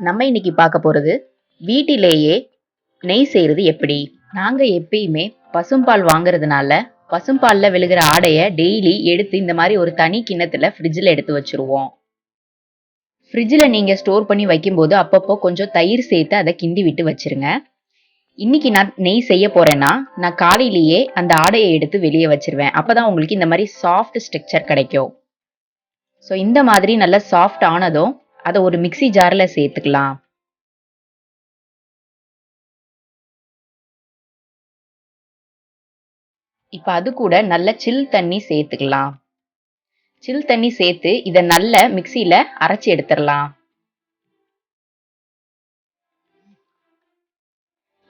நம்ம இன்னைக்கு பார்க்க போறது வீட்டிலேயே நெய் செய்யறது எப்படி. நாங்க எப்பயுமே பசும்பால் வாங்குறதுனால பசும்பால்ல விழுகிற ஆடையை டெய்லி எடுத்து இந்த மாதிரி ஒரு தனி கிண்ணத்துல ஃப்ரிட்ஜில் எடுத்து வச்சிருவோம். ஃப்ரிட்ஜில் நீங்க ஸ்டோர் பண்ணி வைக்கும்போது அப்பப்போ கொஞ்சம் தயிர் சேர்த்து அதை கிண்டி விட்டு வச்சிருங்க. இன்னைக்கு நான் நெய் செய்ய போறேன்னா நான் காலையிலேயே அந்த ஆடையை எடுத்து வெளியே வச்சிருவேன். அப்பதான் உங்களுக்கு இந்த மாதிரி சாஃப்ட் ஸ்ட்ரக்சர் கிடைக்கும். ஸோ இந்த மாதிரி நல்லா சாஃப்ட் ஆனதும் அதை ஒரு மிக்ஸி ஜார்ல சேர்த்துக்கலாம். இப்ப அது கூட நல்ல சில் தண்ணி சேர்த்துக்கலாம். சில் தண்ணி சேர்த்து இதை நல்ல மிக்ஸியில அரைச்சி எடுத்துடலாம்.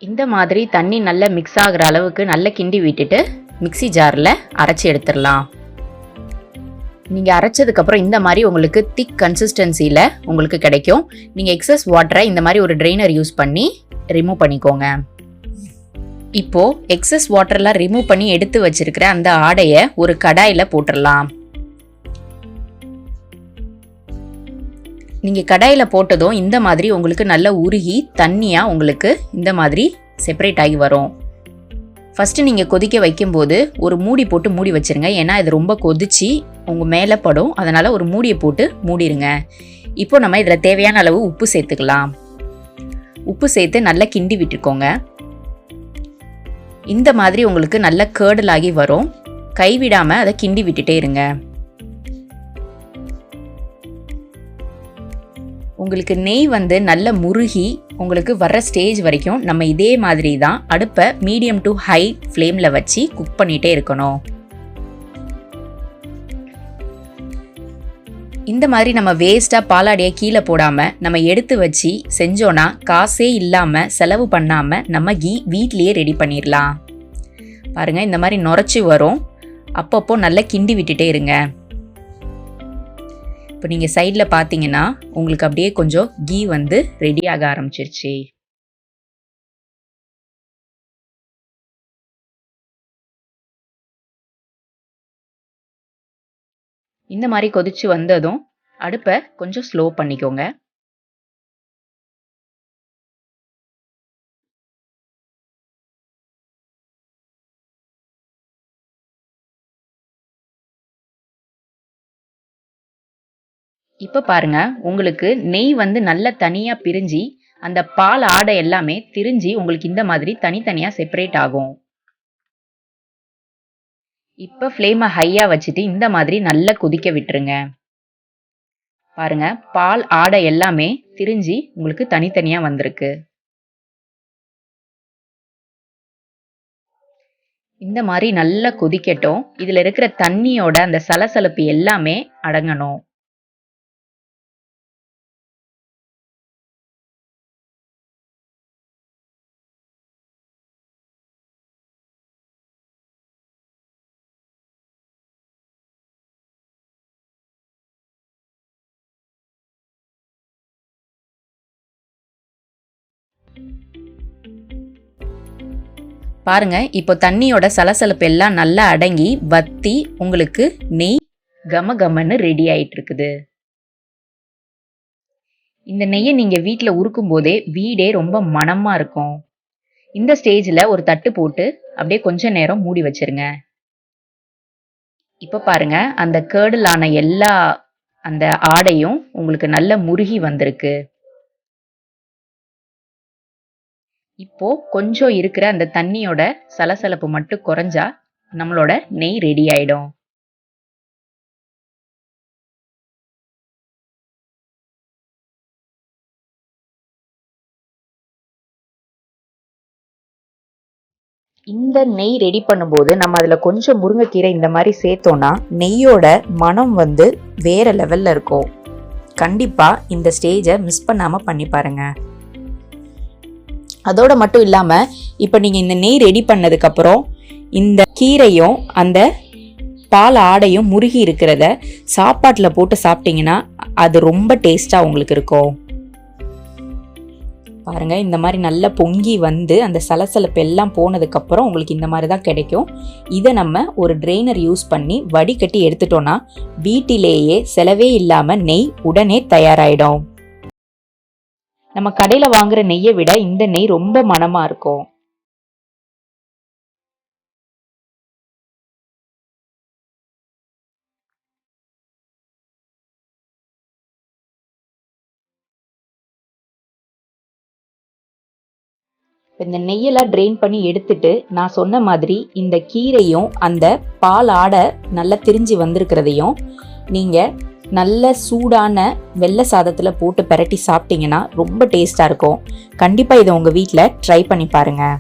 இந்த மாதிரி தண்ணி நல்லா மிக்ஸ் ஆகுற அளவுக்கு நல்லா கிண்டி விட்டுட்டு மிக்ஸி ஜார்ல அரைச்சி எடுத்துடலாம். நீங்க அரைச்சதுக்கு அப்புறம் இந்த மாதிரி உங்களுக்கு திக் கன்சிஸ்டன்சில உங்களுக்கு கிடைக்கும். நீங்க எக்ஸஸ் வாட்டரை இந்த மாதிரி ஒரு ட்ரெயினர் யூஸ் பண்ணி ரிமூவ் பண்ணிக்கோங்க. இப்போ எக்ஸஸ் வாட்டர்லாம் ரிமூவ் பண்ணி எடுத்து வச்சிருக்கிற அந்த ஆடையை ஒரு கடாயில போட்டுடலாம். நீங்க கடாயில போட்டதும் இந்த மாதிரி உங்களுக்கு நல்ல உருகி தண்ணியா உங்களுக்கு இந்த மாதிரி செப்பரேட் ஆகி வரும். ஃபர்ஸ்ட் நீங்க கொதிக்க வைக்கும்போது ஒரு மூடி போட்டு மூடி வச்சிருங்க. ஏன்னா இது ரொம்ப கொதிச்சு உங்க மேல படும். அதனால ஒரு மூடியை போட்டு மூடிடுங்க. இப்போ நம்ம இதுல தேவையான அளவு உப்பு சேர்த்துக்கலாம். உப்பு சேர்த்து நல்லா கிண்டி விட்டுக்கோங்க. இந்த மாதிரி உங்களுக்கு நல்ல கேர்டல் ஆகி வரும். கைவிடாம அதை கிண்டி விட்டுட்டே இருங்க. உங்களுக்கு நெய் நல்ல முருகி உங்களுக்கு வர்ற ஸ்டேஜ் வரைக்கும் நம்ம இதே மாதிரி தான் அடுப்பை மீடியம் டு ஹை ஃப்ளேம்ல வச்சு குக் பண்ணிட்டே இருக்கணும். இந்த மாதிரி நம்ம வேஸ்டா பாலாடையை கீழே போடாம நம்ம எடுத்து வச்சு செஞ்சோன்னா காசே இல்லாம செலவு பண்ணாம நம்ம கீ வீட்லயே ரெடி பண்ணிடலாம். பாருங்க இந்த மாதிரி நுரைச்சி வரும். அப்பப்போ நல்லா கிண்டி விட்டுட்டே இருங்க. இப்போ நீங்க சைட்ல பாத்தீங்கன்னா உங்களுக்கு அப்படியே கொஞ்சம் கீ ரெடி ஆக ஆரம்பிச்சிருச்சு. இந்த மாதிரி கொதிச்சு வந்ததும் அடுப்பை கொஞ்சம் ஸ்லோ பண்ணிக்கோங்க. இப்ப பாருங்க உங்களுக்கு நெய் நல்ல தனியா பிரிஞ்சு அந்த பால் ஆடை எல்லாமே திரிஞ்சு உங்களுக்கு இந்த மாதிரி தனித்தனியா செப்பரேட் ஆகும். இப்ப ஃப்ளேமை ஹையா வச்சுட்டு இந்த மாதிரி நல்லா கொதிக்க விட்டுருங்க. பாருங்க பால் ஆடை எல்லாமே திரிஞ்சு உங்களுக்கு தனித்தனியா வந்திருக்கு. இந்த மாதிரி நல்லா கொதிக்கட்டும். இதுல இருக்கிற தண்ணியோட அந்த சலசலப்பு எல்லாமே அடங்கணும். பாருங்க இப்போ தண்ணியோட சலசலப்பு எல்லாம் நல்லா அடங்கி வத்தி உங்களுக்கு நெய் கம கமன்னு ரெடி ஆயிட்டு இருக்குது. இந்த நெய்யை நீங்க வீட்டில் உருக்கும் போதே வீடே ரொம்ப மணமா இருக்கும். இந்த ஸ்டேஜ்ல ஒரு தட்டு போட்டு அப்படியே கொஞ்ச நேரம் மூடி வச்சிருங்க. இப்ப பாருங்க அந்த கேர்டலான எல்லா அந்த ஆடையும் உங்களுக்கு நல்ல முருகி வந்திருக்கு. இப்போ கொஞ்சம் இருக்கிற அந்த தண்ணியோட சலசலப்பு மட்டும் குறைஞ்சா நம்மளோட நெய் ரெடி ஆயிடும். இந்த நெய் ரெடி பண்ணும்போது நம்ம அதுல கொஞ்சம் முருங்கைக்கீரை இந்த மாதிரி சேர்த்தோம்னா நெய்யோட மனம் வேற லெவல்ல இருக்கும். கண்டிப்பா இந்த ஸ்டேஜை மிஸ் பண்ணாம பண்ணி பாருங்க. அதோட மட்டும் இல்லாம இப்ப நீங்க இந்த நெய் ரெடி பண்ணதுக்கு அப்புறம் இந்த கீரையும் அந்த பால் ஆடையும் முருகி இருக்கிறத சாப்பாட்டுல போட்டு சாப்பிட்டீங்கன்னா அது ரொம்ப டேஸ்டா உங்களுக்கு இருக்கும். பாருங்க இந்த மாதிரி நல்லா பொங்கி அந்த சலசலப்பு எல்லாம் போனதுக்கு அப்புறம் உங்களுக்கு இந்த மாதிரி தான் கிடைக்கும். இதை நம்ம ஒரு ட்ரெயினர் யூஸ் பண்ணி வடிகட்டி எடுத்துட்டோம்னா வீட்டிலேயே செலவே இல்லாம நெய் உடனே தயாராயிடும். நம்ம கடையில வாங்குற நெய்யை விட இந்த நெய் ரொம்ப மணமா இருக்கும். இந்த நெய்யெல்லாம் ட்ரெயின் பண்ணி எடுத்துட்டு நான் சொன்ன மாதிரி இந்த கீரையும் அந்த பால் ஆடை நல்லா திரிஞ்சு வந்திருக்கிறதையும் நீங்கள் நல்ல சூடான வெள்ளை சாதத்தில் போட்டு பெரட்டி சாப்பிட்டீங்கன்னா ரொம்ப டேஸ்ட்டாக இருக்கும். கண்டிப்பாக இதை உங்கள் வீட்டில் ட்ரை பண்ணி பாருங்கள்.